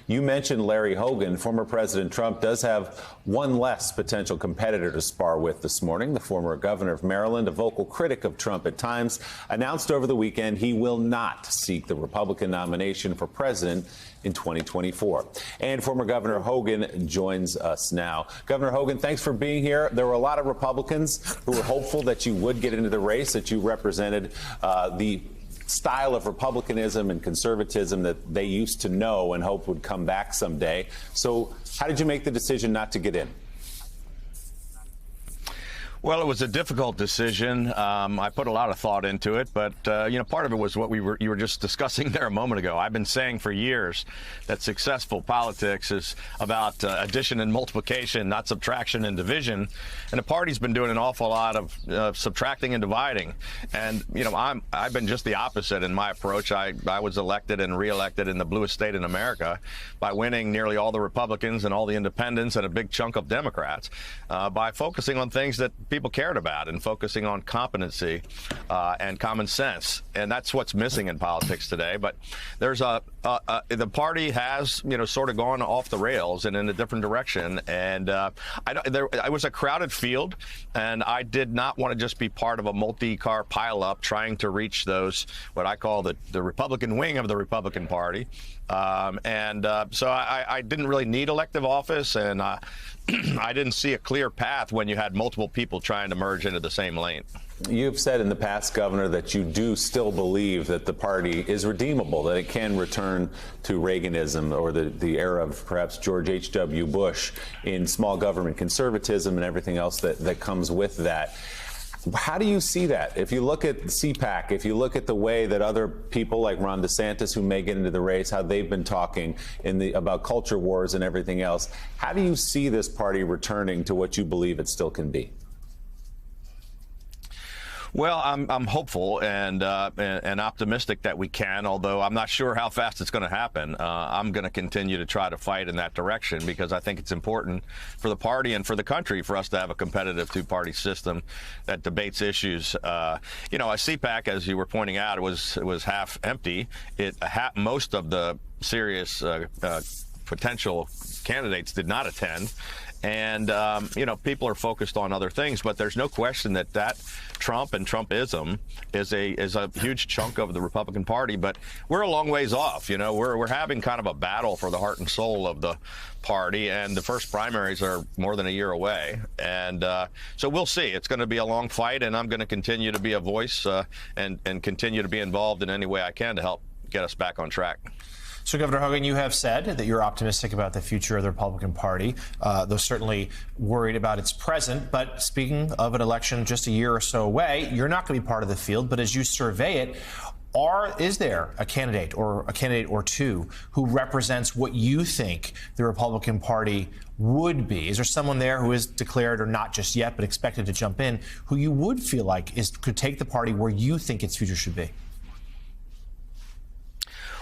You mentioned Larry Hogan. Former President Trump does have one less potential competitor to spar with this morning. The former governor of Maryland, a vocal critic of Trump at times, announced over the weekend he will not seek the Republican nomination for president in 2024. And former Governor Hogan joins us now. Governor Hogan, thanks for being here. There were a lot of Republicans who were hopeful that you would get into the race, that you represented the style of republicanism and conservatism that they used to know and hope would come back someday. So how did you make the decision not to get in? Well, it was a difficult decision. I put a lot of thought into it, but part of it was what you were just discussing there a moment ago. I've been saying for years that successful politics is about addition and multiplication, not subtraction and division. And the party's been doing an awful lot of subtracting and dividing. And I've been just the opposite in my approach. I was elected and reelected in the bluest state in America by winning nearly all the Republicans and all the independents and a big chunk of Democrats by focusing on things that people cared about and focusing on competency and common sense. And that's what's missing in politics today. But there's the party has, sort of gone off the rails and in a different direction. And I was a crowded field, and I did not want to just be part of a multi-car pileup trying to reach those, what I call the Republican wing of the Republican Party. So I didn't really need elective office, and I didn't see a clear path when you had multiple people trying to merge into the same lane. You've said in the past, Governor, that you do still believe that the party is redeemable, that it can return to Reaganism or the era of perhaps George H.W. Bush in small government conservatism and everything else that comes with that. How do you see that? If you look at CPAC, if you look at the way that other people like Ron DeSantis, who may get into the race, how they've been talking about culture wars and everything else, how do you see this party returning to what you believe it still can be? Well, I'm hopeful and optimistic that we can, although I'm not sure how fast it's going to happen. I'm going to continue to try to fight in that direction because I think it's important for the party and for the country for us to have a competitive two-party system that debates issues. A CPAC, as you were pointing out, it was half empty. Most of the serious potential candidates did not attend. And, people are focused on other things, but there's no question that Trump and Trumpism is a huge chunk of the Republican Party. But we're a long ways off. We're having kind of a battle for the heart and soul of the party, and the first primaries are more than a year away. And so we'll see. It's going to be a long fight, and I'm going to continue to be a voice and continue to be involved in any way I can to help get us back on track. So, Governor Hogan, you have said that you're optimistic about the future of the Republican Party, though certainly worried about its present. But speaking of an election just a year or so away, you're not going to be part of the field. But as you survey it, is there a candidate or two who represents what you think the Republican Party would be? Is there someone there who is declared or not just yet, but expected to jump in, who you would feel like could take the party where you think its future should be?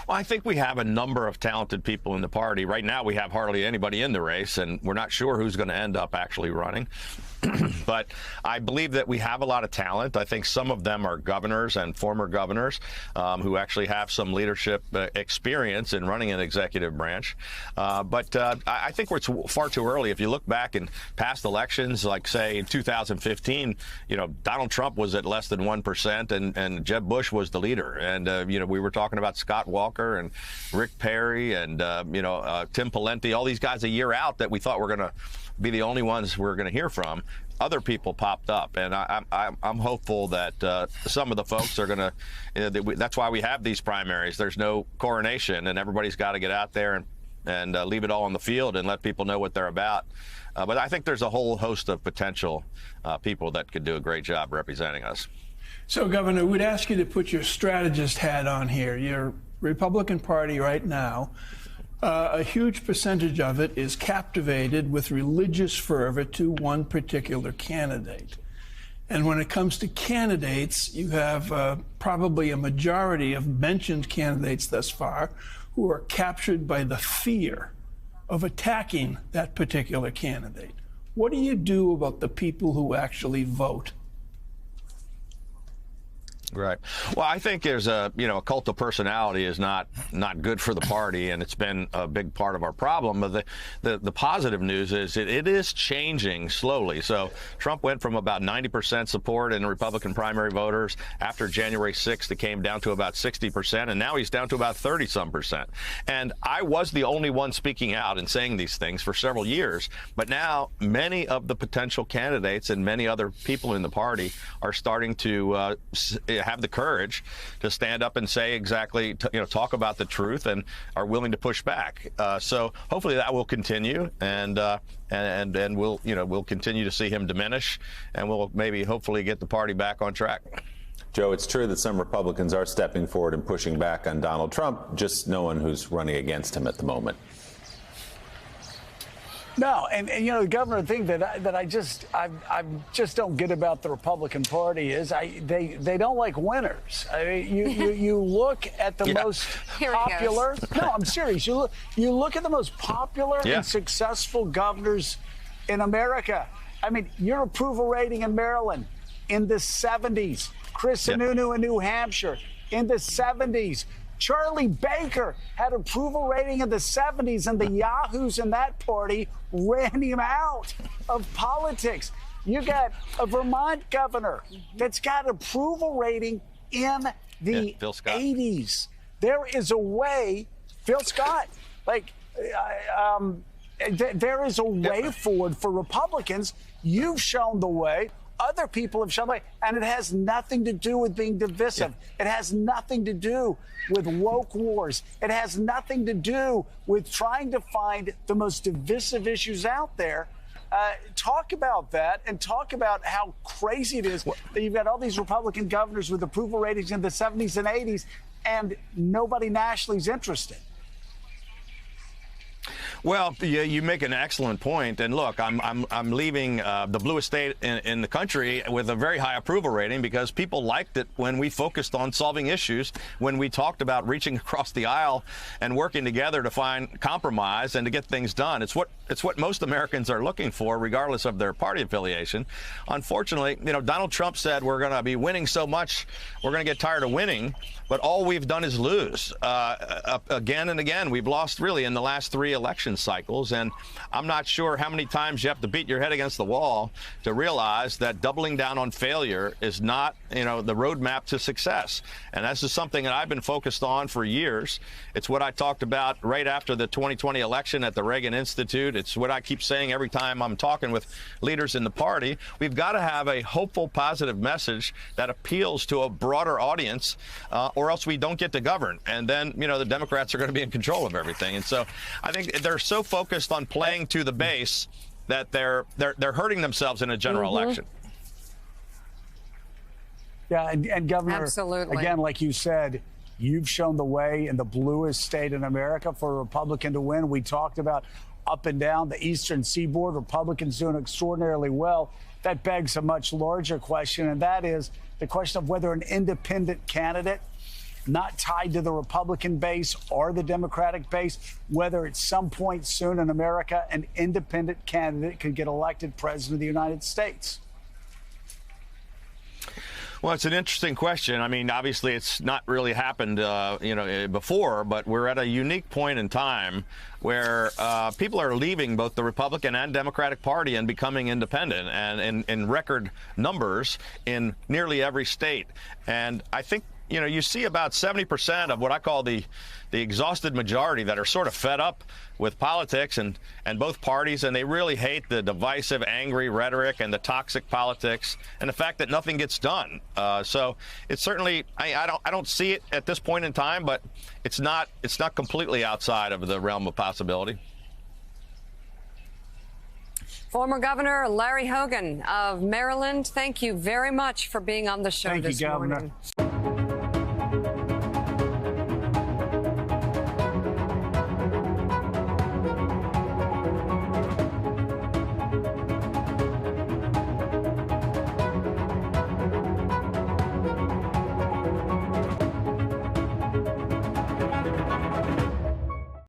Well, I think we have a number of talented people in the party. Right now, we have hardly anybody in the race, and we're not sure who's going to end up actually running. But I believe that we have a lot of talent. I think some of them are governors and former governors who actually have some leadership experience in running an executive branch. But I think it's far too early. If you look back in past elections, like, say, in 2015, Donald Trump was at less than 1%, and Jeb Bush was the leader. And, we were talking about Scott Walker and Rick Perry and, Tim Pawlenty, all these guys a year out that we thought were going to be the only ones we're going to hear from. Other people popped up, and I'm hopeful that some of the folks are going to. That's why we have these primaries. There's no coronation, and everybody's got to get out there and leave it all on the field and let people know what they're about. But I think there's a whole host of potential people that could do a great job representing us. So, Governor, we'd ask you to put your strategist hat on here. Your Republican Party right now, a huge percentage of it is captivated with religious fervor to one particular candidate. And when it comes to candidates, you have probably a majority of mentioned candidates thus far who are captured by the fear of attacking that particular candidate. What do you do about the people who actually vote? Right. Well, I think there's a cult of personality is not good for the party, and it's been a big part of our problem. But the positive news is it is changing slowly. So Trump went from about 90% support in Republican primary voters. After January 6th, it came down to about 60%, and now he's down to about 30-some%. And I was the only one speaking out and saying these things for several years. But now many of the potential candidates and many other people in the party are starting to have the courage to stand up and say exactly, talk about the truth, and are willing to push back. So hopefully that will continue, and we'll continue to see him diminish, and we'll maybe hopefully get the party back on track. Joe, it's true that some Republicans are stepping forward and pushing back on Donald Trump, just no one who's running against him at the moment. No, and the Governor, the thing that I just don't get about the Republican Party is they don't like winners. I mean, you look at the most popular. No, I'm serious. You look at the most popular and successful governors in America. I mean, your approval rating in Maryland in the 70s. Chris Sununu in New Hampshire in the 70s. Charlie Baker had approval rating in the 70s, and the yahoos in that party ran him out of politics. You got a Vermont governor that's got approval rating in the 80s. There is a way, Phil Scott, there is a way forward for Republicans. You've shown the way. Other people have shown the way, and it has nothing to do with being divisive. It has nothing to do with woke wars. It has nothing to do with trying to find the most divisive issues out there. Talk about that, and talk about how crazy it is that you've got all these Republican governors with approval ratings in the 70s and 80s, and nobody nationally is interested. Well, you make an excellent point. And look, I'm leaving the bluest state in the country with a very high approval rating because people liked it when we focused on solving issues, when we talked about reaching across the aisle and working together to find compromise and to get things done. It's what most Americans are looking for, regardless of their party affiliation. Unfortunately, Donald Trump said we're going to be winning so much, we're going to get tired of winning. But all we've done is lose again and again. We've lost really in the last 3 election cycles, and I'm not sure how many times you have to beat your head against the wall to realize that doubling down on failure is not, the roadmap to success. And this is something that I've been focused on for years. It's what I talked about right after the 2020 election at the Reagan Institute. It's what I keep saying every time I'm talking with leaders in the party. We've got to have a hopeful, positive message that appeals to a broader audience, or else we don't get to govern. And then, the Democrats are going to be in control of everything. And so I think they're so focused on playing to the base that they're hurting themselves in a general election. Yeah, and Governor, absolutely. Again, like you said, you've shown the way in the bluest state in America for a Republican to win. We talked about up and down the eastern seaboard, Republicans doing extraordinarily well. That begs a much larger question, and that is the question of whether an independent candidate not tied to the Republican base or the Democratic base, whether at some point soon in America an independent candidate could get elected president of the United States. Well, it's an interesting question. I mean, obviously, it's not really happened, before, but we're at a unique point in time where people are leaving both the Republican and Democratic Party and becoming independent, and in record numbers in nearly every state. And I think, you see about 70% of what I call the exhausted majority that are sort of fed up with politics and both parties, and they really hate the divisive, angry rhetoric and the toxic politics and the fact that nothing gets done. So it's certainly, I don't see it at this point in time, but it's not completely outside of the realm of possibility. Former Governor Larry Hogan of Maryland, thank you very much for being on the show this morning. Thank you, Governor.